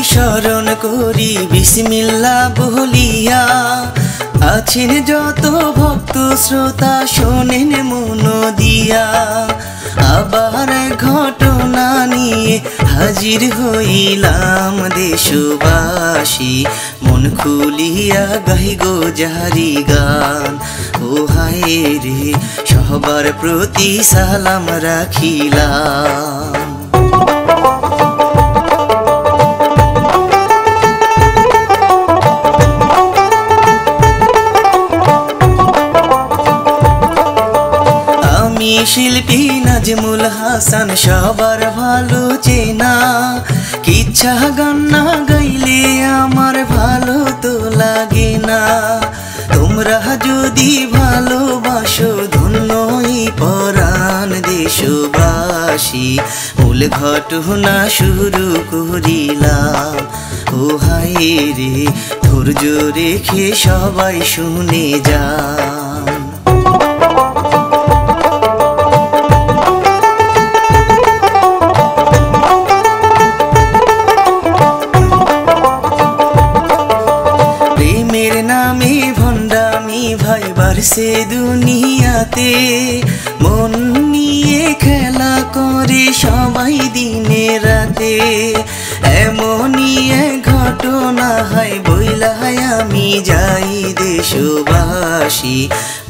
স্মরণ করি বিসমিল্লাহ বলিয়া। আছেন যত ভক্ত শ্রোতা শোনেন মন দিয়া। আবার ঘটনা নিয়ে হাজির হইলাম দেশবাসী, মন খুলিয়া গাই গো যাহারি গান। ও হায় রে সবার প্রতি সালাম রাখিলাম। আমি শিল্পী নাজমুল হাসান সবার ভালো চেনা। কিচ্ছা গান না গাইলে আমার ভালো তো লাগে না। তোমরা যদি ভালোবাসো ধন্যই পরাণ দেশবাসী, মূল ঘটনা শুরু করিলাম। ও হায় রে ধৈর্য রেখে সবাই শুনে যান। প্রেমের নামে ভণ্ডামি ভাই বাড়ছে দুনিয়াতে। মন নিয়ে খেলা করে সবাই দিনে রাতে। এমনই এক ঘটনা হয় বইলাই আমি যাই দেশবাসী,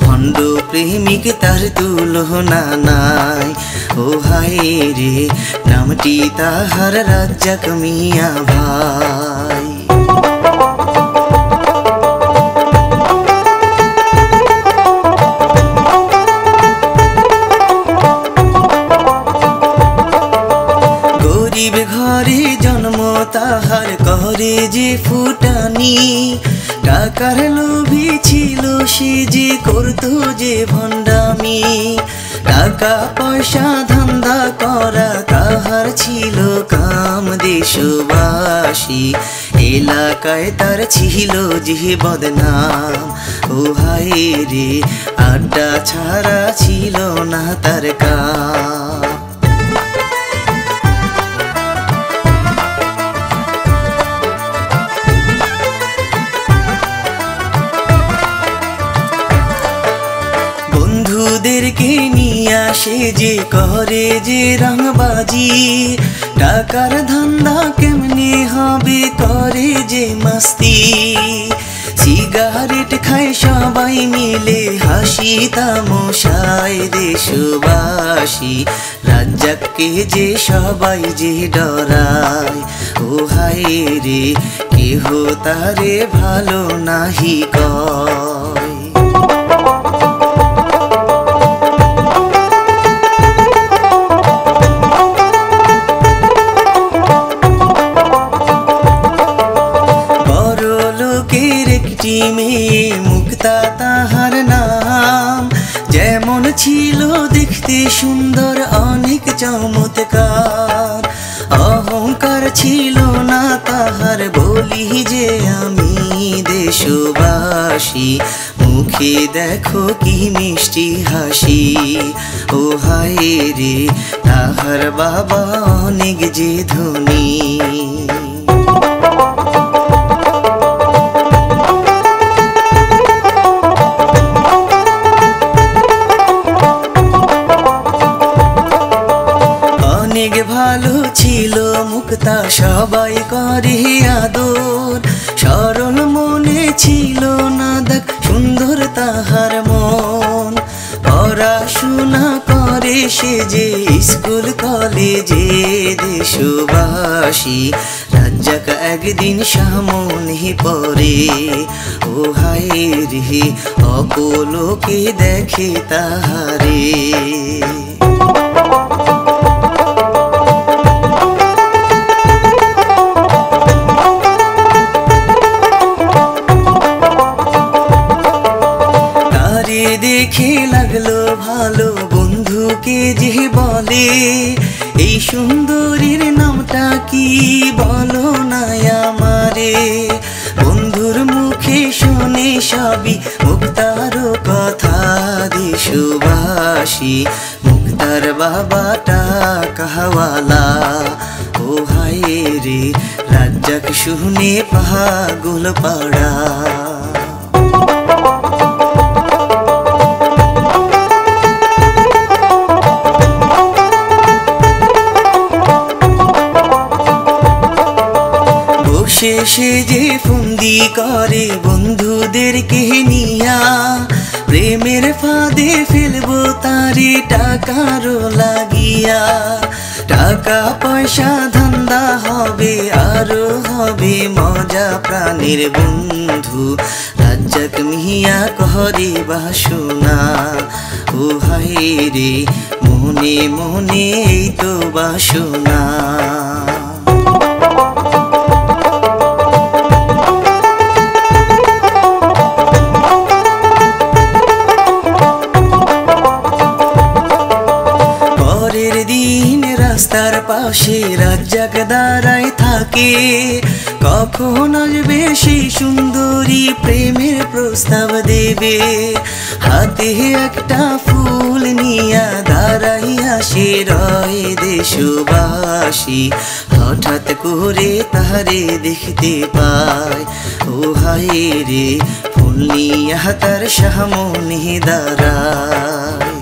ভণ্ড প্রেমিক তার তুলনা নাই। ও হায় রে নামটি তাহার রাজ্জাক মিয়া ভাই। গরিব ঘরে জন্ম তাহার করে যে ফুটানি। টাকার লোভী ছিল সে যে করতো যে ভণ্ডামি। টাকা পয়সা ধান্দা করা তাহার ছিল কাম দেশবাসী, এলাকায় তার ছিল যে বদনাম। ও হায় রে আড্ডা ছাড়া ছিল না তার কাম। বন্ধুদেরকে নিয়ে আসে যে করে যে রংবাজি। টাকার ধান্দা কেমনে হবে করে যে মস্তি। সিগারেট খায় সবাই মিলে হাসি তামাশায় দেশবাসী, রাজ্জাককে যে সবাই যে ডরায়। ও হায় রে কেহ তারে ভালো নাহি কয়। মেয়ে মুক্তা তাহার নাম। যেমন ছিল দেখতে সুন্দর অনেক চমৎকার। অহংকার ছিল না তাহার বলি যে আমি দেশবাসী। মুখে দেখো কি মিষ্টি হাসি। ও হায় রে তাহার বাবা অনেক যে ধনী। অনেক ভালো ছিল মুক্তা সবাই করে আদর। সরল মনে ছিল না দেখ সুন্দর তাহার মন। পড়াশোনা করে সে যে স্কুল কলেজে দেশবাসী, রাজ্জাক একদিন সামনে পড়ে। ও হায় রে অপলোকে দেখে তাহারে। দেখে লাগলো ভালো বন্ধুকে যে বলে, এই সুন্দরীর নামটা কি বলো না আমারে। বন্ধুর মুখে শুনে সবই মুক্তার কথা দেশবাসী। মুক্তার বাবাটা কাহাওয়ালা। ও হায় রে রাজ্জাক শুনে পাগল পাড়া। বসে সে যে ফন্দি করে বন্ধুদেরকে নিয়া, প্রেমের ফাঁদে ফেলবো তারে টাকারও লাগিয়া। টাকা পয়সা ধান্দা হবে আরো হবে মজা প্রাণের বন্ধু রাজ্জাক মিয়া করে বাসনা। ও হায় রে মনে মনে এই তো বাসনা। রাস্তার পাশে রাজ্জাক দাঁড়ায় থাকে, কখন আসবে সেই সুন্দরী প্রেমের প্রস্তাব দেবে। হাতে একটা ফুল নিয়া দাঁড়াইয়া সে রয় দেশবাসী, হঠাৎ করে তারে দেখতে পায়। ও হায় রে ফুল নিয়া তার সামনে দাঁড়ায়।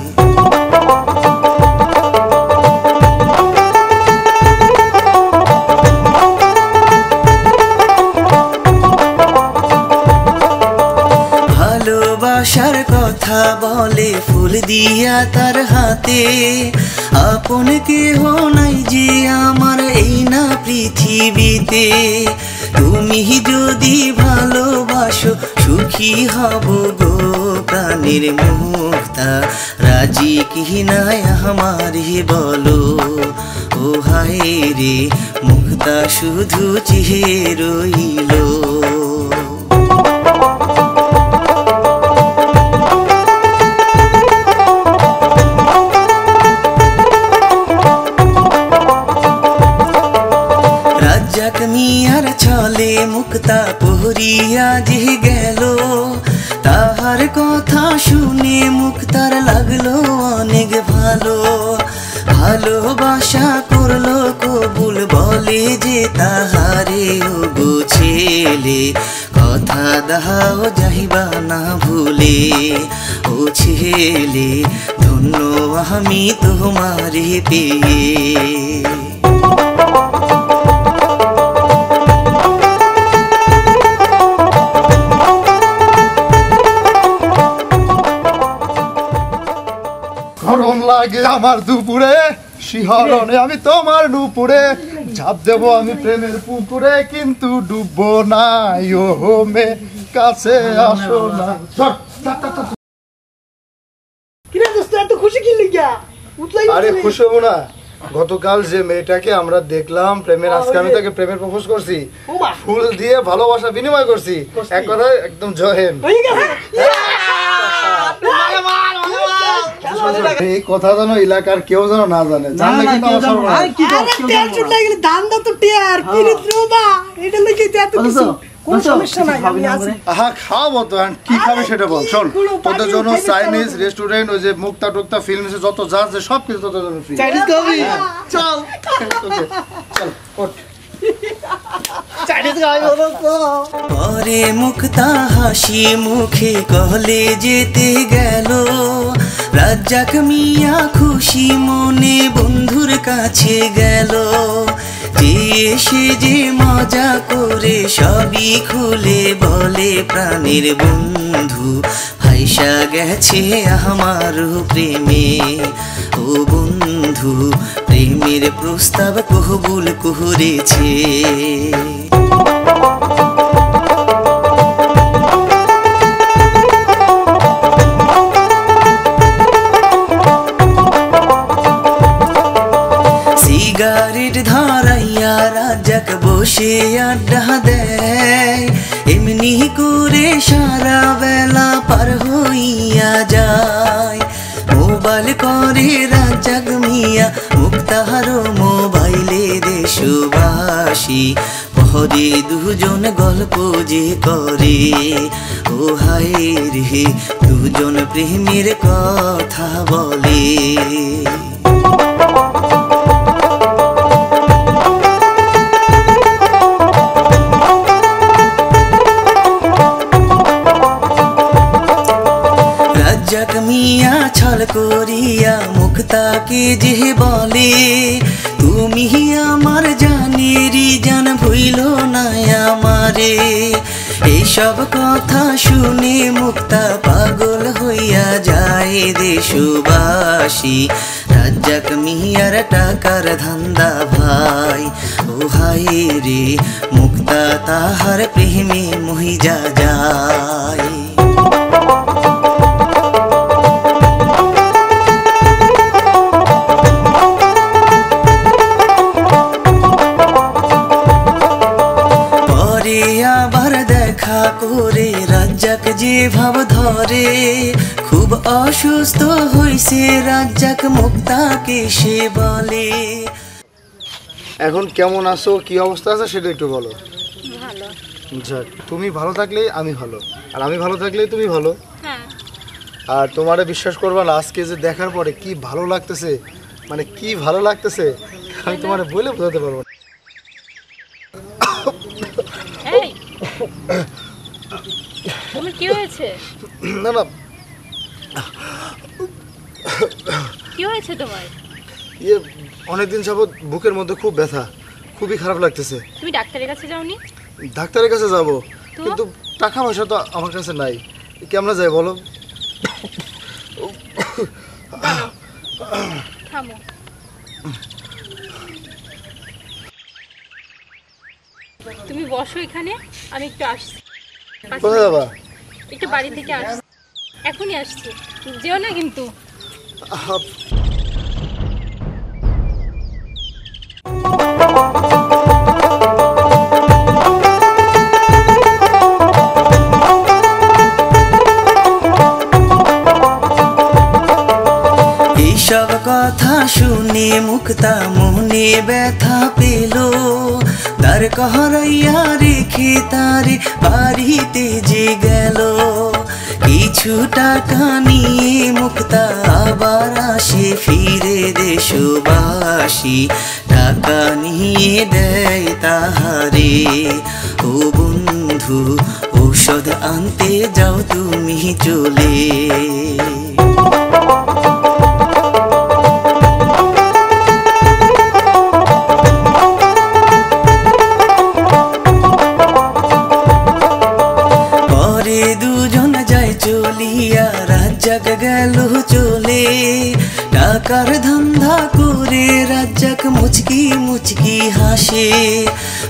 ভালোবাসার কথা বলে ফুল দিয়া তার হাতে, আপন কেহ নাই যে আমার এই না পৃথিবীতে। তুমি যদি ভালোবাসো সুখী হব গো প্রাণের মুক্তা, রাজি কি নাই আমারে বলো। ও হায় রে মুক্তা শুধু চেয়ে রইল। রাজ্জাক মিয়ার ছলে মুক্তা পহরিয়া যে গেল, তাহার কথা শুনে মুক্তার লাগলো অনেক ভালো। ভালোবাসা করলো কবুল বলে যে তাহারে ও গো ছেলে, কথা দাও যাইবা না ভুলে। ও ছেলে ধন্য আমি তোমারে পেয়ে। গরম লাগে আমার দুপুরে, শিহরণে আমি তোমার নুপুরে, ঝাঁপ দেবো আমি প্রেমের পুকুরে, কিন্তু ডুববো না ও মে কাছে আসো না। আরে খুশি হবো না, গতকাল যে মেয়েটাকে আমরা দেখলাম প্রেমের, আজকে আমি তাকে প্রেমের প্রপোজ করছি, ফুল দিয়ে ভালোবাসা বিনিময় করছি, এক কথায় একদম জয়েন। এই কথা যেন এলাকার কেউ যেন না জানে, জানলে কিন্তু খাওয়াবো তো। কি খাবে সেটা বল। শোন, তোদের জন্য চাইনিজ রেস্টুরেন্ট, ওই যে মুক্তা টুক্তা ফিল্ম যত যা আছে সবকিছু তোদের জন্য ফ্রি। চল পরে মুক্তা হাসি মুখে কলে যেতে গেল, রাজ্জাক মিয়া খুশি মনে বন্ধুর কাছে গেল। যে এসে যে মজা করে সবই খুলে বলে প্রাণের বন্ধু ভাইসা গেছে আমার প্রেমে। ও বন্ধু প্রেমের প্রস্তাব কবুল করেছে। সিগারেট ধরাইয়া রাজ্জাক বসে আড্ডা দেয়, এমনি করে সারা বেলা পার হইয়া যায়। মোবাইল করে রাজ্জাক মিয়া মুক্তার মোবাইলে দেশবাসী, পরে দুজন গল্প যে করে। ও হায় রে দুজন প্রেমের কথা বলে। ছল করিয়া মুক্তাকে যে বলে তুমি আমার জানেরি জান ভুইল না আমারে। এইসব কথা শুনে মুক্তা পাগল হইয়া যায় দেশবাসী। রাজ্জাক মিয়ার টাকার ধান্দা ভাই, ও হায় রে মুক্তা তাহার প্রেমে মহিজা যায়। পরে আবার দেখা করে রাজ্জাক যে ভাব ধরে, খুব অসুস্থ হইছে রাজ্জাক মুক্তাকে সে বলে। এখন কেমন আছো, কি অবস্থা আছে সেটা একটু বলো। ভালো। যাক, তুমি ভালো থাকলেই আমি ভালো, আর আমি ভালো থাকলেই তুমি ভালো। হ্যাঁ। আর তোমারে বিশ্বাস করবা না, আজকে যে দেখার পরে কি ভালো লাগতেছে, মানে কি ভালো লাগতেছে আমি তোমারে বলে বোঝাতে পারবো না। এই তোমার কি হয়েছে? না না, কি হয়েছে তোমার? ইয়ে অনেকদিন যাবৎ বুকের মধ্যে খুব ব্যথা, খুবই খারাপ লাগতেছে। তুমি ডাক্তারের কাছে যাওনি? ডাক্তারের কাছে যাব, তো? কিন্তু টাকা পয়সা তো আমার কাছে নাই, কেমনে যাই বলো? থামো। তুমি বসো এখানে, আমি একটু আসছি। কোথায় যাবা? একটু বাড়ি থেকে আসছি, এখনই আসছি, যেও না কিন্তু। এইসব কথা শুনে মুক্তা মনে ব্যথা পেল, তার কহরাইয়া রেখে তারে বাড়িতে যে গেল। কিছু টাকা নিয়ে মুক্তা আবার আসে ফিরে দেশবাসী, টাকা নিয়ে দেয় তাহারে। ও বন্ধু ঔষধ আনতে যাও তুমি চলে। দুজন যায় চলিয়া রাজ্জাক গেল চলে, টাকার ধান্দা করে রাজ্জাক মুচকি মুচকি হাসে।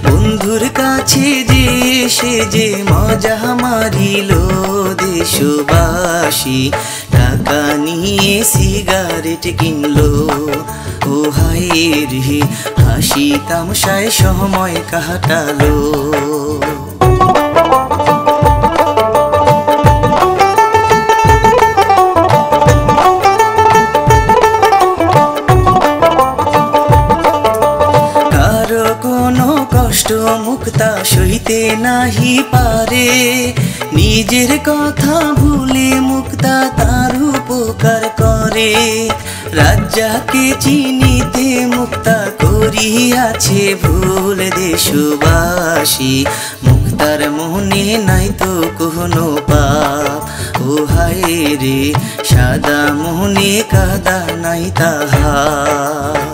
বন্ধুর কাছে যে সে যে মজা মারিল দেশবাসী, টাকা নিয়ে সিগারেট কিনলো। ও হায় রে হাসি তামশায় সময় কাটালো। মুক্তা সইতে নাহি পারে, নিজের কথা ভুলে মুক্তা তার উপকার করে। রাজ্জাকে চিনিতে মুক্তা করিয়াছে ভুল দেশবাসী, মুক্তার মনে নাই তো কোনো পাপ। ও হায় রে সাদা মনে কাদা নাই তাহার।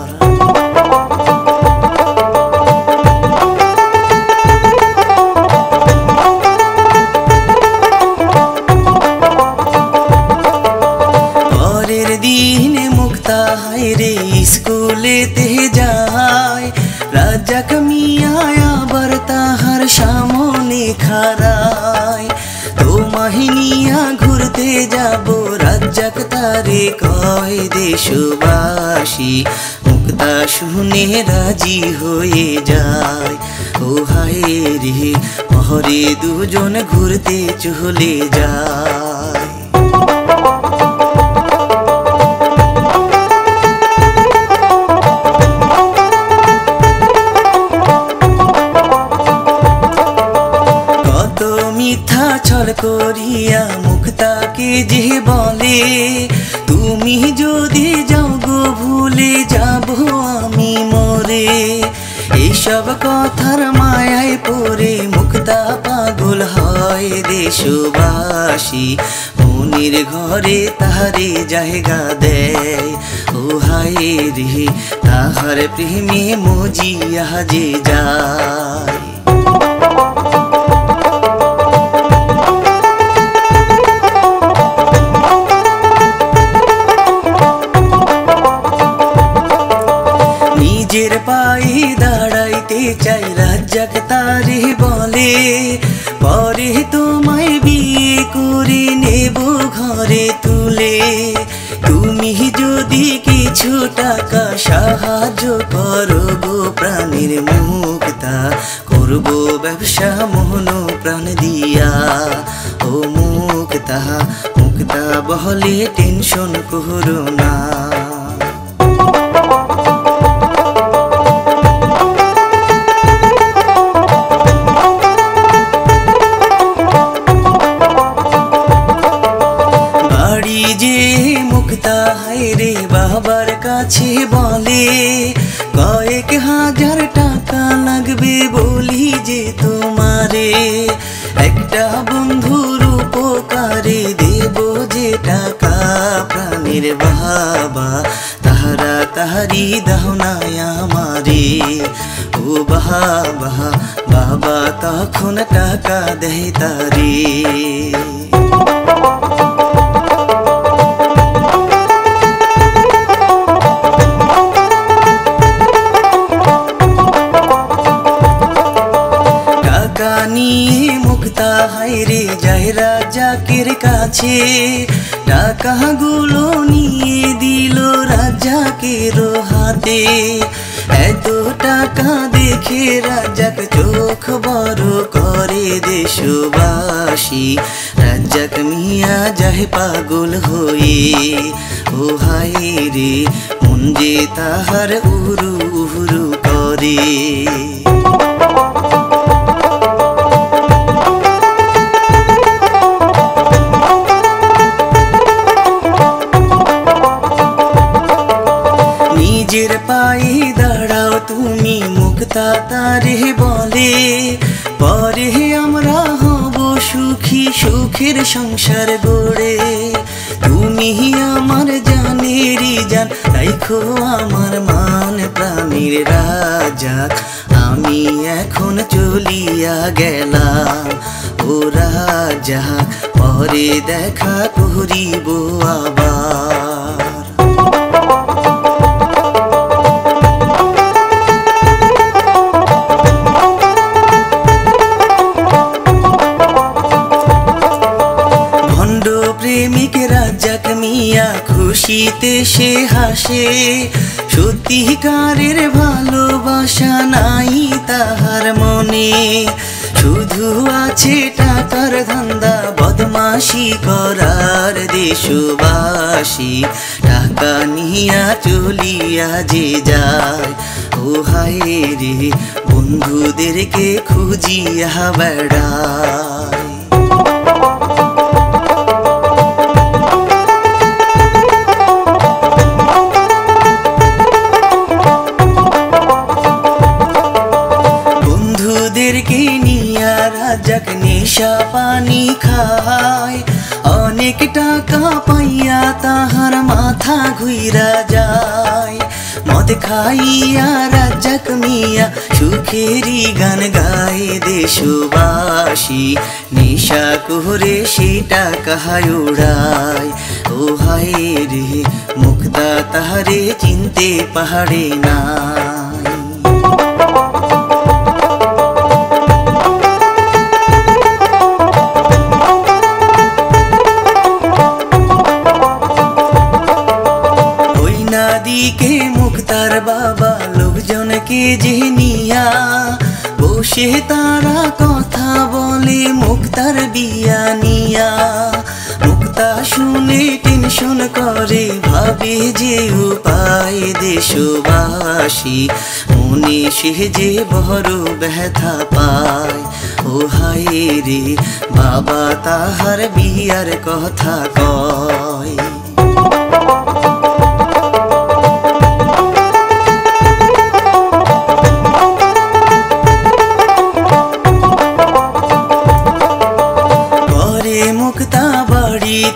স্কুলেতে যায় রাজ্জাক মিয়া আবার তাহার সামনে খাড়ায়। তোমায় নিয়া ঘুরতে যাব রাজ্জাক তারে কয় দেশবাসী, মুক্তা শুনে রাজি হয়ে যায়। ও হায় রে পরে দুজন ঘুরতে চলে যায়। মিথ্যা ছল করিয়া মুক্তাকে যে বলে, তুমি যদি যাও গো ভুলে যাব আমি মরে। এসব কথার মায়ায় পড়ে মুক্তা পাগল হয় দেশবাসী, মনির ঘরে তাহারে জায়গা দেয়। ও হায় রে তাহার প্রেমে মজিয়া যে যায়। নিজের পায়ে দাঁড়াইতে চাই রাজ্জাক তারে বলে, পরে তোমায় বিয়ে করে নেব ঘরে তুলে। তুমি যদি কিছু টাকা সাহায্য করো গো প্রাণের মুক্তা, করব ব্যবসা মন প্রাণ দিয়া। ও মুক্তা মুক্তা বলে টেনশন করো না। রে বাবার কাছে বলে, কয়েক হাজার টাকা লাগবে বলি যে তোমারে, একটা বন্ধুর উপকারে দেব যে টাকা প্রাণের বাবা, তাহারা তাহারি দাও না আমারে। ও বাবা বাবা তখন টাকা দেয় তারে। নিয়ে মুক্তা হায়রে যায় রাজ্জাকের কাছে, টাকাগুলো নিয়ে দিল রাজ্জাকের হাতে। এত টাকা দেখে রাজ্জাক চোখ বড় করে দেশবাসী, রাজ্জাক মিয়া যায় পাগল হয়ে। ও হায়রে মন যে তাহার উহরু উহরু করে। নিজের পায়ে দাঁড়াও তুমি মুক্তা তারে বলে, পরে আমরা হব সুখী সুখের সংসার গড়ে। তুমি আমার জানেরই জান, রাইখো আমার মান প্রাণীর রাজ্জাক, আমি এখন চলিয়া গেলাম। ও রাজ্জাক পরে দেখা করিব আবার। প্রেমিক রাজ্জাক মিয়া খুশিতে সে হাসে, সত্যিকারের ভালোবাসা নাই তাহার মনে। শুধু আছে টাকার ধান্দা বদমাশি করার দেশবাসী, টাকা নিয়া চলিয়া যে যায়। ও হায় রে বন্ধুদেরকে খুঁজিয়া বেড়ায়। বন্ধুদেরকে নিয়া রাজ্জাক নেশা পানি খায়, অনেক টাকা পাইয়া তাহার মাথা ঘুইরা যায়। মদ খাইয়া রাজ্জাক মিয়া সুখেরই গান গায় দেশবাসী, নেশা করে সে টাকা উড়ায়। ও হায় রে মুক্তা তাহারে চিনতে পারে না। দিকে মুক্তার বাবা লোকজনকে যে নিয়া বসে তারা কথা বলে মুক্তার বিয়া নিয়া। মুক্তা শুনে টেনশন করে ভাবে যে উপায় দেশবাসী, মনে সে যে বড় ব্যথা পায়। ও হায় রে বাবা তাহার বিয়ার কথা কয়।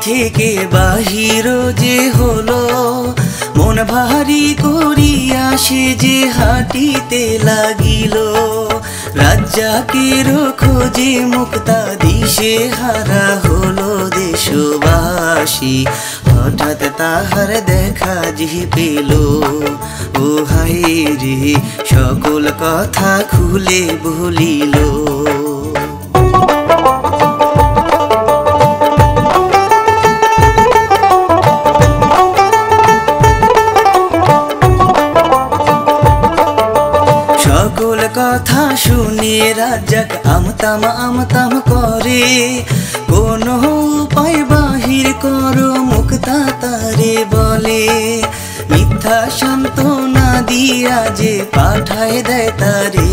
থেকে বাহির যে হলো, মন ভারী করিয়া সে যে হাঁটিতে লাগিল। রাজ্জাকের খোঁজে মুক্তা দিশে হারা হলো দেশবাসী, হঠাৎ তাহার দেখা যে পেল। ও হায় রে, সকল কথা খুলে বলিল। সকল কথা শুনে রাজ্জাক আমতাম আমতাম করে, কোনো উপায় বাহির করো মুক্তা তারে বলে। মিথ্যা সান্ত্বনা দিয়া যে পাঠায় দেয় তারে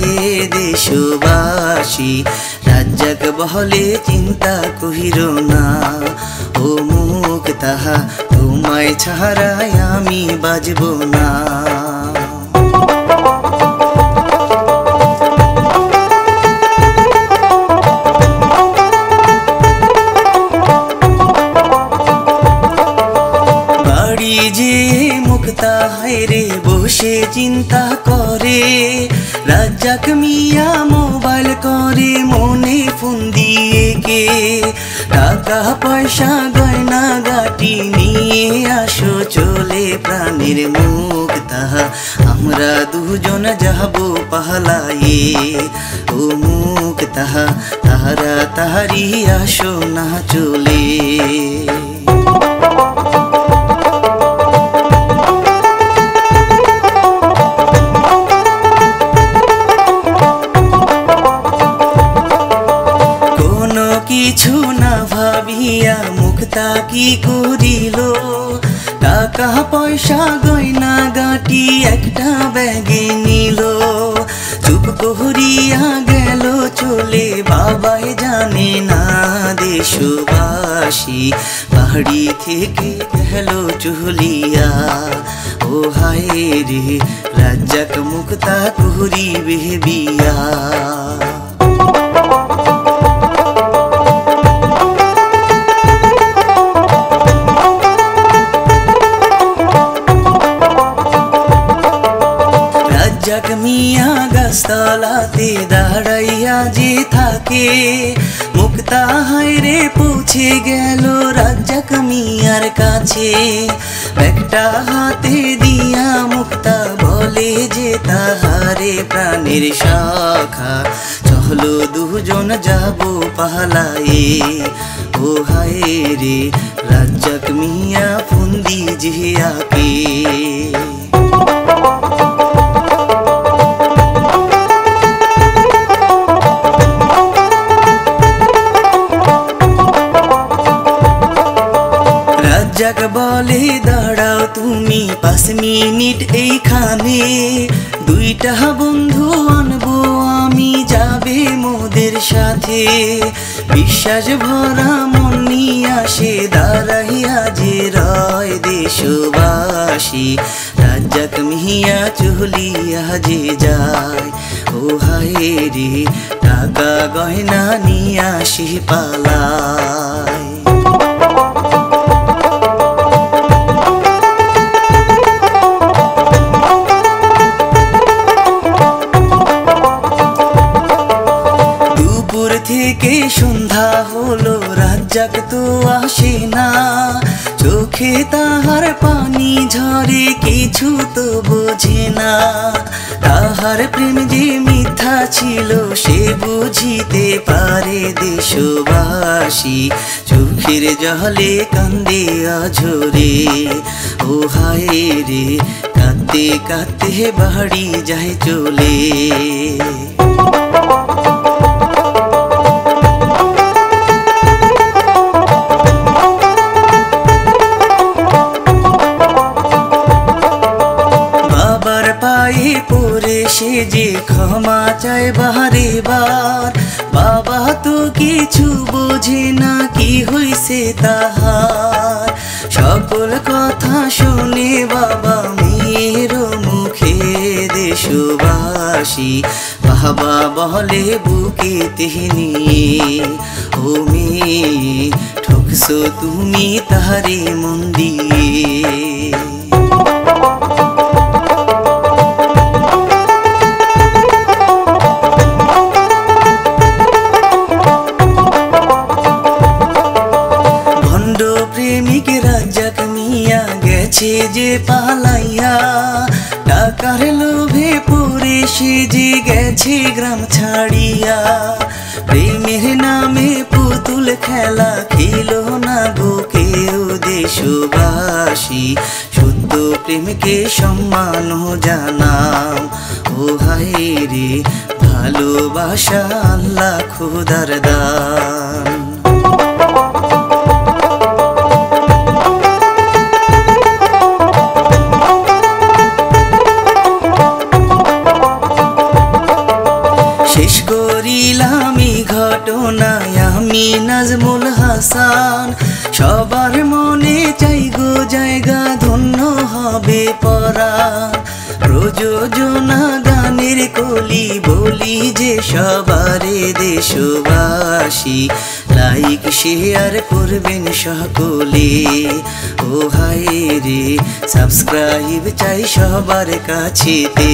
দেশবাসী, রাজ্জাক বলে চিন্তা কহির না। ও মুক্তা, তোমায় ছাড়াই আমি বাজব না। যে মুক্তা হায়রে বসে চিন্তা করে, রাজ্জাক মিয়া মোবাইল করে মনে ফোন দিয়ে কে। টাকা পয়সা গয়না গাটি নিয়ে আসো চলে প্রাণের মুক্তা, আমরা দুজন যাব পালায়ে। ও মুক্তা, তাড়াতাড়ি আসো না চলে। কিছু না ভাবিয়া মুক্তা কি করিল, টাকা পয়সা গয়না গাটি একটা ব্যাগে নিল। চুপ করিয়া গেল চলে, বাবাই জানে না দেশবাসী, বাড়ি থেকে গেল চলিয়া। ও হায় রে, রাজ্জাক মুক্তা করিবে বিয়া। রাজ্জাক মিয়া গাছতলাতে দাঁড়াইয়া যে থাকে, মুক্তা হায়রে পৌঁছে গেল রাজ্জাক মিয়ার কাছে। একটা হাতে দিয়া মুক্তা বলে যে তাহারে প্রাণের শাখা, চলো দুজন যাব পালায়ে। ও হায় রে, রাজ্জাক মিয়া ফোন দিয়ে আকে। রাজ্জাক বলে দাঁড়াও তুমি 5 মিনিট এইখানে, দুইটা বন্ধু আনবো আমি, যাবে মোদের সাথে। বিশ্বাস ভরা মন নিয়া সে দাঁড়াইয়া যে রয় দেশবাসী, রাজ্জাক মিয়া চলিয়া যে যায়। ও হায় রে, টাকা গয়না নিয়া সে পালায়। থেকে সন্ধ্যা হলো, রাজ্জাক তো আসে না। চোখে তাহার পানি ঝরে, কিছু তো বোঝে না। তাহার প্রেম যে মিথ্যা ছিল সে বুঝিতে পারে দেশবাসী, চোখের জলে কান্দে আঝরে। ও হায় রে, কাঁদতে কাঁদতে বাড়ি যায় চলে। পায়ে পড়ে সে যে ক্ষমা চায় বারে বার, বাবা তো কিছু বোঝে না কি হইছে তাহার। সকল কথা শুনে বাবা মেয়ের মুখে দেশবাসী, বাবা বলে বুকেতে নিয়ে, ও মেয়ে দেখছো তুমি তাহারে মন দিয়ে। ভণ্ড প্রেমিক রাজ্জাক মিয়া গেছে যে পালাইয়া, টাকার লোভে পড়ে সে যে গেছে গ্রাম ছাড়িয়া। প্রেমের নামে পুতুল খেলা খেলো না গো কেউ দেশবাসী, সত্য প্রেমকে সম্মান জানাও। ও হায় রে ভালোবাসা আল্লাহ খোদার দান। শেষ করিলাম এই ঘটনায় আমি নাজমুল হাসান, সবার মনে চাই গো জায়গা ধন্য হবে পরাণ। প্রযোজনা গানের কলি বলি যে সবারে দেশবাসী, লাইক শেয়ার করবেন সকলে। ও হায় রে সাবস্ক্রাইব চাই সবার কাছেতে।